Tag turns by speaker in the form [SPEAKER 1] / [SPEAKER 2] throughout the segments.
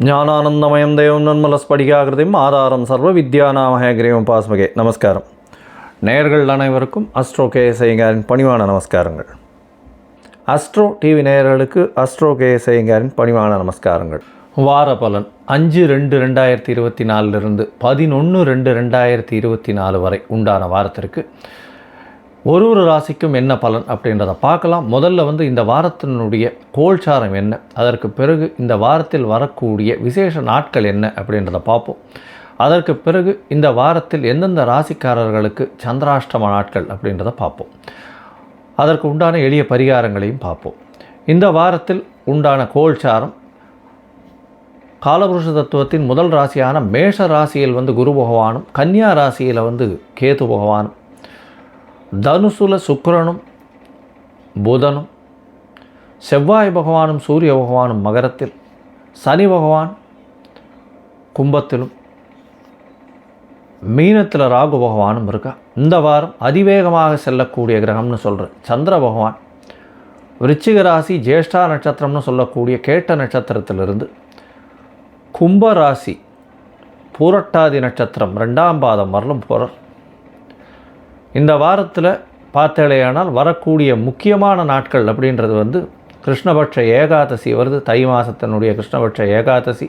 [SPEAKER 1] ஞானானந்தமயம் தேவம் நன்மலஸ்படிகாகிருதியும் ஆதாரம் சர்வ வித்யாநாமஹேகிரியம் பாஸ்மகே. நமஸ்காரம். நேயர்கள் அனைவருக்கும் அஸ்ட்ரோ கேஎஸ்ஐயங்காரின் பணிவான நமஸ்காரங்கள். அஸ்ட்ரோ டிவி நேயர்களுக்கு அஸ்ட்ரோ கேஎஸ்ஐயங்காரின் பணிவான நமஸ்காரங்கள். வார பலன் 5/2/2024 11/2/2024 வரை உண்டான வாரத்திற்கு ஒரு ராசிக்கும் என்ன பலன் அப்படின்றத பார்க்கலாம். முதல்ல இந்த வாரத்தினுடைய கோல்சாரம் என்ன, அதற்கு பிறகு இந்த வாரத்தில் வரக்கூடிய விசேஷ நாட்கள் என்ன அப்படின்றத பார்ப்போம். அதற்கு பிறகு இந்த வாரத்தில் எந்தெந்த ராசிக்காரர்களுக்கு சந்திராஷ்டம நாட்கள் அப்படின்றத பார்ப்போம். அதற்கு உண்டான எளிய பரிகாரங்களையும் பார்ப்போம். இந்த வாரத்தில் உண்டான கோல்சாரம் காலபுருஷ தத்துவத்தின் முதல் ராசியான மேஷ ராசியில் குரு பகவானும், கன்னியா ராசியில் கேது பகவானும், தனுசுல சுக்கிரனும் புதனும், செவ்வாய் பகவானும் சூரிய பகவானும் மகரத்தில், சனி பகவான் கும்பத்திலும், மீனத்தில் ராகு பகவானும் இருக்கா. இந்த வாரம் அதிவேகமாக செல்லக்கூடிய கிரகம்னு சொல்கிற சந்திர பகவான் விருச்சிக ராசி ஜேஷ்டா நட்சத்திரம்னு சொல்லக்கூடிய கேட்ட நட்சத்திரத்திலிருந்து கும்ப ராசி பூரட்டாதி நட்சத்திரம் 2ஆம் பாதம் வரலும் போகிறார். இந்த வாரத்தில் பார்த்தேலையானால் வரக்கூடிய முக்கியமான நாட்கள் அப்படின்றது கிருஷ்ணபட்ச ஏகாதசி வருது. தை மாதத்தினுடைய கிருஷ்ணபட்ச ஏகாதசி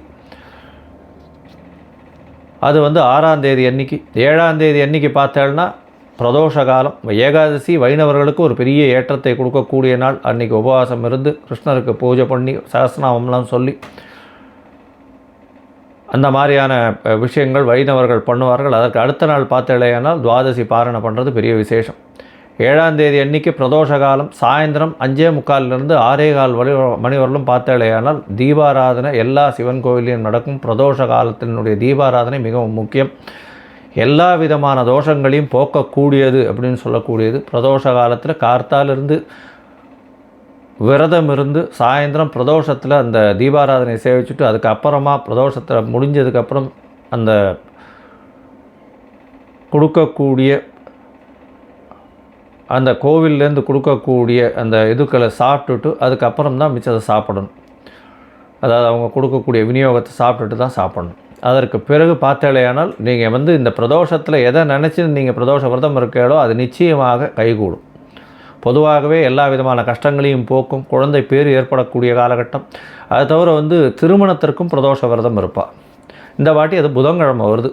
[SPEAKER 1] அது 6ஆம் தேதி அன்னைக்கு. 7ஆம் தேதி அன்னைக்கு பார்த்தேன்னா பிரதோஷ காலம். ஏகாதசி வைணவர்களுக்கு ஒரு பெரிய ஏற்றத்தை கொடுக்கக்கூடிய நாள். அன்றைக்கி உபவாசம் இருந்து கிருஷ்ணருக்கு பூஜை பண்ணி சஹஸ்ரநாமம்லாம் சொல்லி அந்த மாதிரியான விஷயங்கள் வைணவர்கள் பண்ணுவார்கள். அதற்கு அடுத்த நாள் பார்த்தேலையானால் துவாதசி பாரணை பண்ணுறது பெரிய விசேஷம். 7ஆம் தேதி அன்றைக்கி பிரதோஷ காலம். சாயந்தரம் 5:45 6:15 மணி வரலும் பார்த்தேலையானால் தீபாராதனை எல்லா சிவன் கோவிலையும் நடக்கும். பிரதோஷ காலத்தினுடைய தீபாராதனை மிகவும் முக்கியம். எல்லா விதமான தோஷங்களையும் போக்கக்கூடியது அப்படின்னு சொல்லக்கூடியது. பிரதோஷ காலத்தில் கார்த்தாலிருந்து விரதம் இருந்து சாயந்தரம் பிரதோஷத்தில் அந்த தீபாராதனை சேவிச்சுட்டு அதுக்கப்புறமா பிரதோஷத்தில் முடிஞ்சதுக்கப்புறம் அந்த கொடுக்கக்கூடிய அந்த கோவில்லேருந்து கொடுக்கக்கூடிய அந்த இதுக்களை சாப்பிட்டுட்டு அதுக்கப்புறம் தான் மிச்சத்தை சாப்பிடணும். அதாவது அவங்க கொடுக்கக்கூடிய விநியோகத்தை சாப்பிட்டுட்டு தான் சாப்பிடணும். அதற்கு பிறகு பார்த்தேலையானால் நீங்கள் இந்த பிரதோஷத்தில் எதை நினச்சி நீங்கள் பிரதோஷ விரதம் இருக்கீங்களோ அது நிச்சயமாக கைகூடும். பொதுவாகவே எல்லா விதமான கஷ்டங்களையும் போக்கும். குழந்தை பேர் ஏற்படக்கூடிய காலகட்டம். அது தவிர திருமணத்திற்கும் பிரதோஷ விரதம் இருப்பாள். இந்த வாட்டி அது புதன்கிழமை வருது.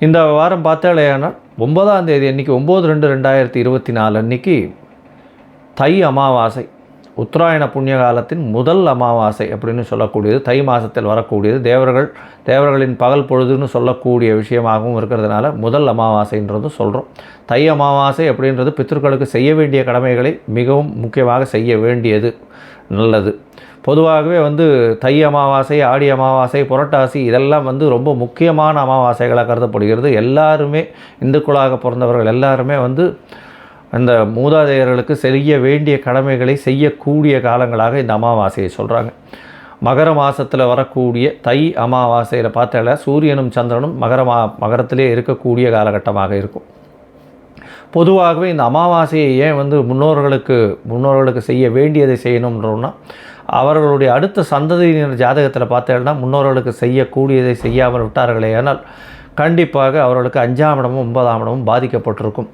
[SPEAKER 1] இந்த வாரம் பார்த்தேலையானால் 9ஆம் தேதி அன்றைக்கி 9/2/2024 அன்றைக்கி தை அமாவாசை, உத்தராயண புண்ணிய காலத்தின் முதல் அமாவாசை அப்படின்னு சொல்லக்கூடியது. தை மாதத்தில் வரக்கூடியது. தேவர்களின் பகல் பொழுதுன்னு சொல்லக்கூடிய விஷயமாகவும் இருக்கிறதுனால முதல் அமாவாசைன்றது சொல்கிறோம். தை அமாவாசை அப்படின்றது பித்ருக்களுக்கு செய்ய வேண்டிய கடமைகளை மிகவும் முக்கியமாக செய்ய வேண்டியது நல்லது. பொதுவாகவே தை அமாவாசை, ஆடி அமாவாசை, புரட்டாசி இதெல்லாம் ரொம்ப முக்கியமான அமாவாசைகளாக கருதப்படுகிறது. எல்லாருமே இந்துக்களாக பிறந்தவர்கள் எல்லாருமே அந்த மூதாதையர்களுக்கு செய்ய வேண்டிய கடமைகளை செய்யக்கூடிய காலங்களாக இந்த அமாவாசையை சொல்கிறாங்க. மகர மாதத்தில் வரக்கூடிய தை அமாவாசையில் பார்த்தால சூரியனும் சந்திரனும் மகரத்திலே இருக்கக்கூடிய காலகட்டமாக இருக்கும். பொதுவாகவே இந்த அமாவாசையை ஏன் முன்னோர்களுக்கு செய்ய வேண்டியதை செய்யணும்ன்றோன்னா அவர்களுடைய அடுத்த சந்ததியினர் ஜாதகத்தில் பார்த்தேன்னா முன்னோர்களுக்கு செய்யக்கூடியதை செய்யாமல் விட்டார்களே ஆனால் கண்டிப்பாக அவர்களுக்கு 5ஆம் இடமும் 9ஆம் இடமும் பாதிக்கப்பட்டிருக்கும்.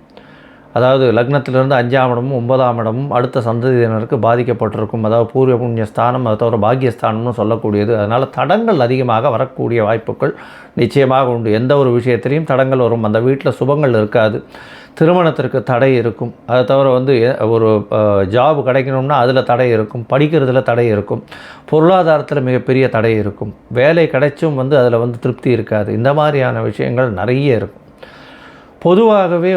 [SPEAKER 1] அதாவது லக்னத்திலிருந்து 5ஆம் இடமும் 9ஆம் இடமும் அடுத்த சந்ததியினருக்கு பாதிக்கப்பட்டிருக்கும். அதாவது பூர்வ புண்ணிய ஸ்தானம், அதை தவிர பாக்கியஸ்தானம்னு சொல்லக்கூடியது. அதனால் தடங்கள் அதிகமாக வரக்கூடிய வாய்ப்புகள் நிச்சயமாக உண்டு. எந்த ஒரு விஷயத்திலையும் தடங்கள் வரும். அந்த வீட்டில் சுபங்கள் இருக்காது. திருமணத்திற்கு தடை இருக்கும். அதை தவிர ஒரு ஜாப் கிடைக்கணும்னா அதில் தடை இருக்கும். படிக்கிறதுல தடை இருக்கும். பொருளாதாரத்தில் மிகப்பெரிய தடை இருக்கும். வேலை கிடைச்சும் அதில் திருப்தி இருக்காது. இந்த மாதிரியான விஷயங்கள் நிறைய இருக்கும். பொதுவாகவே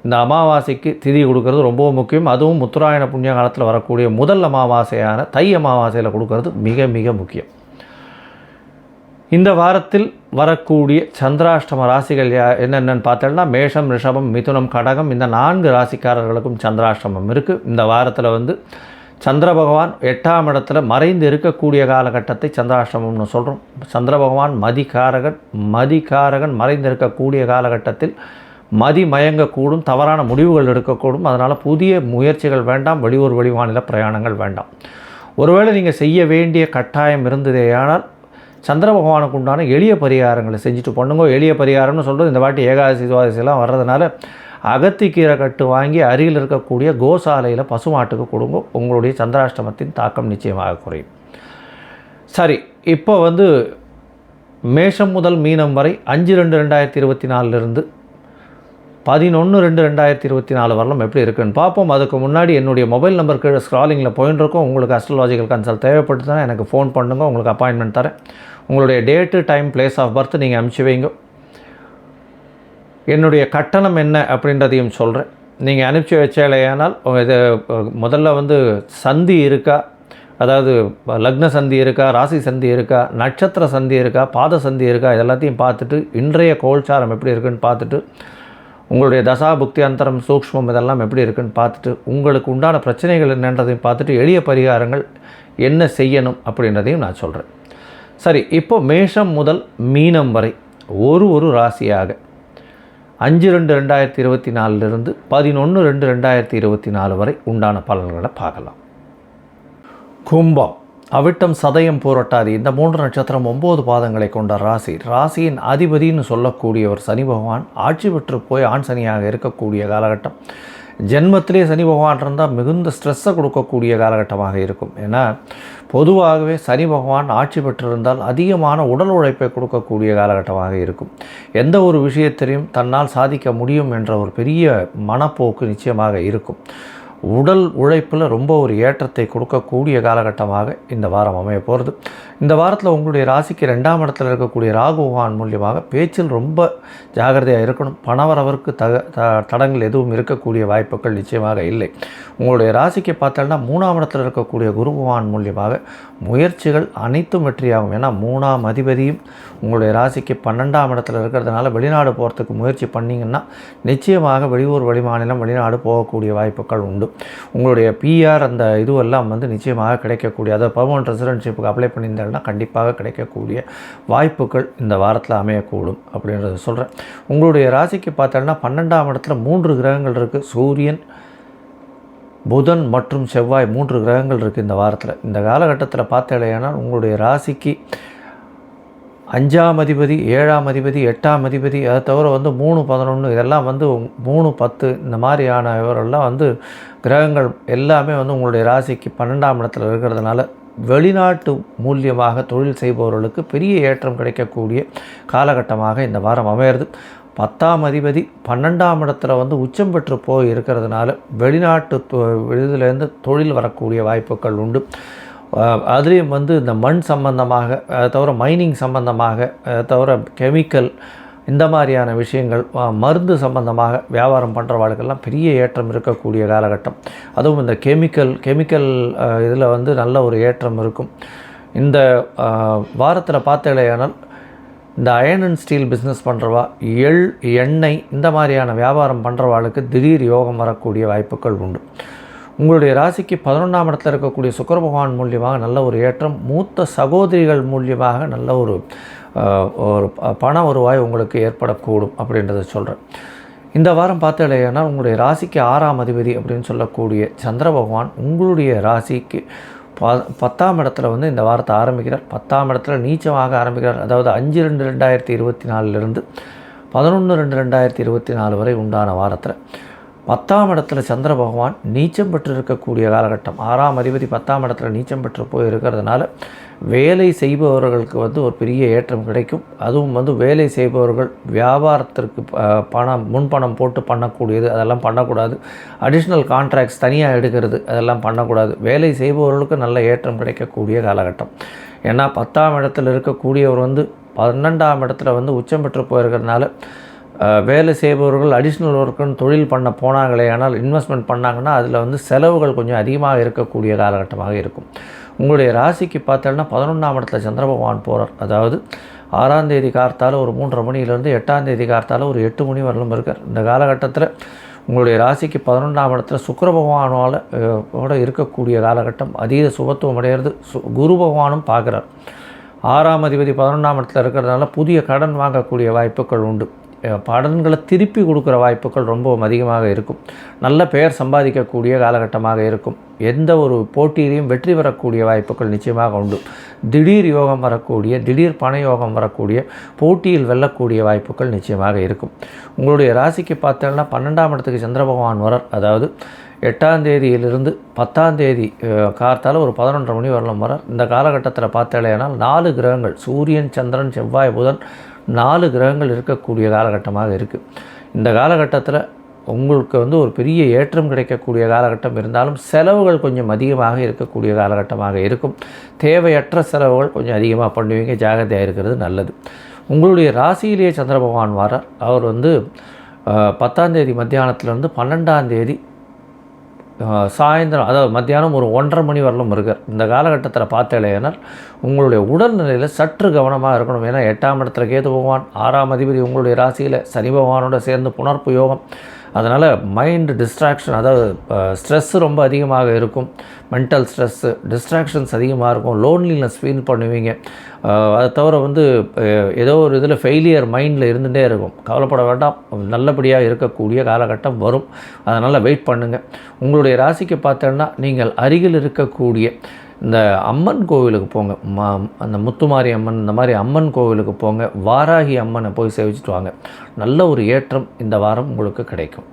[SPEAKER 1] இந்த அமாவாசைக்கு திதி கொடுக்கறது ரொம்ப முக்கியம். அதுவும் உத்தராயண புண்ணிய காலத்தில் வரக்கூடிய முதல் அமாவாசையான தை அமாவாசையில் கொடுக்கறது மிக மிக முக்கியம். இந்த வாரத்தில் வரக்கூடிய சந்திராஷ்டம ராசிகள் என்னென்னு பார்த்தோம்னா மேஷம், ரிஷபம், மிதுனம், கடகம் இந்த 4 ராசிக்காரர்களுக்கும் சந்திராஷ்டமம் இருக்குது. இந்த வாரத்தில் சந்திர பகவான் 8ஆம் இடத்துல மறைந்து இருக்கக்கூடிய காலகட்டத்தை சந்திராஷ்டமம்னு சொல்கிறோம். சந்திர பகவான் மதிகாரகன் மறைந்து இருக்கக்கூடிய காலகட்டத்தில் மதி மயங்கக்கூடும், தவறான முடிவுகள் எடுக்கக்கூடும். அதனால் புதிய முயற்சிகள் வேண்டாம். வெளியூர் வெளிமாநில பிரயாணங்கள் வேண்டாம். ஒருவேளை நீங்கள் செய்ய வேண்டிய கட்டாயம் இருந்ததேயானால் சந்திர பகவானுக்கு உண்டான எளிய பரிகாரங்களை செஞ்சுட்டு பண்ணுங்க. எளிய பரிகாரம்னு சொல்கிறது இந்த வாட்டி ஏகாதசி துவாதசிலாம் வர்றதுனால அகத்திக்கீரை கட்டு வாங்கி அருகில் இருக்கக்கூடிய கோசாலையில் பசுமாட்டுக்கு கொடுங்க. உங்களுடைய சந்திராஷ்டமத்தின் தாக்கம் நிச்சயமாக குறையும். சரி, இப்போ மேஷம் முதல் மீனம் வரை 5/2/2024 11/2/2024 வரலாம் எப்படி இருக்குன்னு பார்ப்போம். அதுக்கு முன்னாடி என்னுடைய மொபைல் நம்பர் கீழே ஸ்க்ராலிங்கில் போயின்னு இருக்கும். உங்களுக்கு அஸ்ட்ராலாஜிக்கல் கன்சல்ட் தேவைப்பட்டுதுன்னா எனக்கு ஃபோன் பண்ணுங்க, உங்களுக்கு அப்பாயின்மெண்ட் தரேன். உங்களுடைய date, time, place of birth நீங்கள் அனுப்பிச்சி வைங்க. என்னுடைய கட்டணம் என்ன அப்படின்றதையும் சொல்கிறேன். நீங்கள் அனுப்பிச்சி வச்சாலேயானால் இது முதல்ல சந்தி இருக்கா, அதாவது லக்ன சந்தி இருக்கா, ராசி சந்தி இருக்கா, நட்சத்திர சந்தி இருக்கா, பாத சந்தி இருக்கா, இதெல்லாத்தையும் பார்த்துட்டு இன்றைய கோல்சாரம் எப்படி இருக்குன்னு பார்த்துட்டு உங்களுடைய தசா புக்தி அந்தரம் சூக்ஷ்மம் இதெல்லாம் எப்படி இருக்குன்னு பார்த்துட்டு உங்களுக்கு உண்டான பிரச்சனைகள் என்னன்றதையும் பார்த்துட்டு எளிய பரிகாரங்கள் என்ன செய்யணும் அப்படின்றதையும் நான் சொல்கிறேன். சரி, இப்போ மேஷம் முதல் மீனம் வரை ஒரு ராசியாக 5/2/2024 11/2/2024 வரை உண்டான பலன்களை பார்க்கலாம். கும்பம், அவிட்டம், சதயம், பூரட்டாதி இந்த 3 நட்சத்திரம் 9 பாதங்களை கொண்ட ராசி. ராசியின் அதிபதினு சொல்லக்கூடியவர் சனி பகவான் ஆட்சி பெற்று போய் ஆண் சனியாக இருக்கக்கூடிய காலகட்டம். ஜென்மத்திலே சனி பகவான் இருந்தால் மிகுந்த ஸ்ட்ரெஸ்ஸை கொடுக்கக்கூடிய காலகட்டமாக இருக்கும். ஏன்னா பொதுவாகவே சனி பகவான் ஆட்சி பெற்றிருந்தால் அதிகமான உடல் உழைப்பை கொடுக்கக்கூடிய காலகட்டமாக இருக்கும். எந்த ஒரு விஷயத்திலையும் தன்னால் சாதிக்க முடியும் என்ற ஒரு பெரிய மனப்போக்கு நிச்சயமாக இருக்கும். உடல் உழைப்பில் ரொம்ப ஒரு ஏற்றத்தை கொடுக்கக்கூடிய காலகட்டமாக இந்த வாரம் அமைய போகிறது. இந்த வாரத்தில் உங்களுடைய ராசிக்கு 2ஆம் இடத்தில் இருக்கக்கூடிய ராகு பகவான் மூலியமாக பேச்சில் ரொம்ப ஜாகிரதையாக இருக்கணும். பணவரவருக்கு தடங்கள் எதுவும் இருக்கக்கூடிய வாய்ப்புகள் நிச்சயமாக இல்லை. உங்களுடைய ராசிக்கு பார்த்தோம்னா 3ஆம் இடத்தில் இருக்கக்கூடிய குரு பகவான் மூலியமாக முயற்சிகள் அனைத்தும் வெற்றியாகும். ஏன்னா 3ஆம் அதிபதியும் உங்களுடைய ராசிக்கு 12ஆம் இடத்துல இருக்கிறதுனால வெளிநாடு போகிறதுக்கு முயற்சி பண்ணிங்கன்னா நிச்சயமாக வெளியூர், வெளிமாநிலம், வெளிநாடு போகக்கூடிய வாய்ப்புகள் உண்டு. உங்களுடைய பிஆர் அந்த இதுவெல்லாம் நிச்சயமாக கிடைக்கக்கூடிய, அதாவது பர்மனன்ட் ரெசிடென்ஷிப்புக்கு அப்ளை பண்ணியிருந்தாங்கன்னா கண்டிப்பாக கிடைக்கக்கூடிய வாய்ப்புகள் இந்த வாரத்தில் அமையக்கூடும் அப்படின்றத சொல்கிறேன். உங்களுடைய ராசிக்கு பார்த்தோன்னா 12ஆம் இடத்துல 3 கிரகங்கள் இருக்குது. சூரியன், புதன் மற்றும் செவ்வாய் 3 கிரகங்கள் இருக்குது இந்த வாரத்தில். இந்த காலகட்டத்தில் பார்த்தேனால் உங்களுடைய ராசிக்கு 5ஆம் அதிபதி, 7ஆம் அதிபதி, 8ஆம் அதிபதி, அதை தவிர 3, 11 இதெல்லாம் 3, 10 இந்த மாதிரியான இவரெல்லாம் கிரகங்கள் எல்லாமே உங்களுடைய ராசிக்கு 12ஆம் இடத்துல இருக்கிறதுனால வெளிநாட்டு மூலியமாக தொழில் செய்பவர்களுக்கு பெரிய ஏற்றம் கிடைக்கக்கூடிய காலகட்டமாக இந்த வாரம் அமையிறது. 10ஆம் அதிபதி 12ஆம் இடத்துல உச்சம் பெற்று போய் இருக்கிறதுனால வெளிநாட்டு இதிலேருந்து தொழில் வரக்கூடிய வாய்ப்புகள் உண்டு. அதுலேயும் இந்த மண் சம்பந்தமாக, அதை தவிர மைனிங் சம்பந்தமாக, அதை தவிர கெமிக்கல் இந்த மாதிரியான விஷயங்கள், மருந்து சம்பந்தமாக வியாபாரம் பண்ணுறவாளுக்கெல்லாம் பெரிய ஏற்றம் இருக்கக்கூடிய காலகட்டம். அதுவும் இந்த கெமிக்கல் இதில் நல்ல ஒரு ஏற்றம் இருக்கும். இந்த வாரத்தில் பார்த்தேனால் இந்த அயர்ன் அண்ட் ஸ்டீல் பிஸ்னஸ் பண்ணுறவா, எண்ணெய் இந்த மாதிரியான வியாபாரம் பண்ணுறவாளுக்கு திடீர் யோகம் வரக்கூடிய வாய்ப்புகள் உண்டு. உங்களுடைய ராசிக்கு 11ஆம் இடத்துல இருக்கக்கூடிய சுக்கிர பகவான் மூலியமாக நல்ல ஒரு ஏற்றம். மூத்த சகோதரிகள் மூலியமாக நல்ல ஒரு பண வருவாய் உங்களுக்கு ஏற்படக்கூடும் அப்படின்றத சொல்கிறேன். இந்த வாரம் பார்த்தீங்கன்னா உங்களுடைய ராசிக்கு 6ஆம் அதிபதி அப்படின்னு சொல்லக்கூடிய சந்திர பகவான் உங்களுடைய ராசிக்கு 10ஆம் இடத்துல இந்த வாரத்தை ஆரம்பிக்கிறார். 10ஆம் இடத்துல நீச்சமாக ஆரம்பிக்கிறார். அதாவது 5/2/2024 11/2/2024 வரை உண்டான வாரத்தில் 10ஆம் இடத்துல சந்திர பகவான் நீச்சம் பெற்று இருக்கக்கூடிய காலகட்டம். 6ஆம் அதிபதி 10ஆம் இடத்துல நீச்சம் பெற்று போய் இருக்கிறதுனால வேலை செய்பவர்களுக்கு ஒரு பெரிய ஏற்றம் கிடைக்கும். அதுவும் வேலை செய்பவர்கள் வியாபாரத்திற்கு முன்பணம் போட்டு பண்ணக்கூடியது அதெல்லாம் பண்ணக்கூடாது. அடிஷ்னல் கான்ட்ராக்ட்ஸ் தனியாக எடுக்கிறது அதெல்லாம் பண்ணக்கூடாது. வேலை செய்பவர்களுக்கு நல்ல ஏற்றம் கிடைக்கக்கூடிய காலகட்டம். ஏன்னா 10ஆம் இடத்துல இருக்கக்கூடியவர் 12ஆம் இடத்துல உச்சம் பெற்று போயிருக்கிறதுனால வேலை செய்பவர்கள் அடிஷ்னல் ஒர்க்குன்னு தொழில் பண்ண போனாங்களே, ஆனால் இன்வெஸ்ட்மெண்ட் பண்ணாங்கன்னா அதில் செலவுகள் கொஞ்சம் அதிகமாக இருக்கக்கூடிய காலகட்டமாக இருக்கும். உங்களுடைய ராசிக்கு பார்த்தோன்னா 11ஆம் இடத்துல சந்திர பகவான் போகிறார். அதாவது 6ஆம் தேதி கார்த்தால் ஒரு 3:30 மணியிலேருந்து 8ஆம் தேதி கார்த்தால் ஒரு 8 மணி வரலும் இருக்கார். இந்த காலகட்டத்தில் உங்களுடைய ராசிக்கு 11ஆம் இடத்துல சுக்கிர பகவானால் இருக்கக்கூடிய காலகட்டம் அதீத சுபத்துவம் அடைகிறது. குரு பகவானும் பார்க்குறார். 6ஆம் அதிபதி 11ஆம் இடத்துல இருக்கிறதுனால புதிய கடன் வாங்கக்கூடிய வாய்ப்புகள் உண்டு. பலன்களை திருப்பி கொடுக்குற வாய்ப்புகள் ரொம்ப அதிகமாக இருக்கும். நல்ல பெயர் சம்பாதிக்கக்கூடிய காலகட்டமாக இருக்கும். எந்த ஒரு போட்டியிலையும் வெற்றி பெறக்கூடிய வாய்ப்புகள் நிச்சயமாக உண்டு. திடீர் யோகம் வரக்கூடிய, திடீர் பண யோகம் வரக்கூடிய, போட்டியில் வெல்லக்கூடிய வாய்ப்புகள் நிச்சயமாக இருக்கும். உங்களுடைய ராசிக்கு பார்த்தோம்னா 12ஆம் இடத்துக்கு சந்திர பகவான் வரார். அதாவது 8ஆம் தேதியிலிருந்து 10ஆம் தேதி கார்த்தால ஒரு 11:30 மணி வரலாம் வரார். இந்த காலகட்டத்தில் பார்த்தாலேனால் 4 கிரகங்கள், சூரியன், சந்திரன், செவ்வாய், புதன், 4 கிரகங்கள் இருக்கக்கூடிய காலகட்டமாக இருக்குது. இந்த காலகட்டத்தில் உங்களுக்கு ஒரு பெரிய ஏற்றம் கிடைக்கக்கூடிய காலகட்டம் இருந்தாலும் செலவுகள் கொஞ்சம் அதிகமாக இருக்கக்கூடிய காலகட்டமாக இருக்கும். தேவையற்ற செலவுகள் கொஞ்சம் அதிகமாக பண்ணுவீங்க, ஜாகிரதையாக இருக்கிறது நல்லது. உங்களுடைய ராசியிலேயே சந்திர பகவான் வரார். அவர் 10ஆம் தேதி மத்தியானத்துலேருந்து 12ஆம் தேதி சாயந்தரம், அதாவது மத்தியானம் ஒரு 1:30 மணி வரலும் இருக்கார். இந்த காலகட்டத்தில் பார்த்தேனால் உங்களுடைய உடல்நிலையில் சற்று கவனமாக இருக்கணும். ஏன்னா 8ஆம் இடத்துல கேது பகவான், 6ஆம் அதிபதி உங்களுடைய ராசியில் சனி பகவானோட சேர்ந்து புனர்ப்பு யோகம். அதனால் மைண்டு டிஸ்ட்ராக்ஷன், அதாவது ஸ்ட்ரெஸ்ஸு ரொம்ப அதிகமாக இருக்கும். மென்டல் ஸ்ட்ரெஸ்ஸு, டிஸ்ட்ராக்ஷன்ஸ் அதிகமாக இருக்கும். லோன்லினஸ் ஃபீல் பண்ணுவீங்க. அதை தவிர ஏதோ ஒரு இதில் ஃபெயிலியர் மைண்டில் இருந்துகிட்டே இருக்கும். கவலைப்பட வேண்டாம், நல்லபடியாக இருக்கக்கூடிய காலகட்டம் வரும். அதனால் வெயிட் பண்ணுங்கள். உங்களுடைய ராசிக்கு பார்த்தோன்னா நீங்கள் அருகில் இருக்கக்கூடிய இந்த அம்மன் கோவிலுக்கு போங்க. அந்த முத்துமாரி அம்மன், இந்த மாதிரி அம்மன் கோவிலுக்கு போங்க. வாராகி அம்மனை போய் சேவிச்சுட்டு வாங்க. நல்ல ஒரு ஏற்றம் இந்த வாரம் உங்களுக்கு கிடைக்கும்.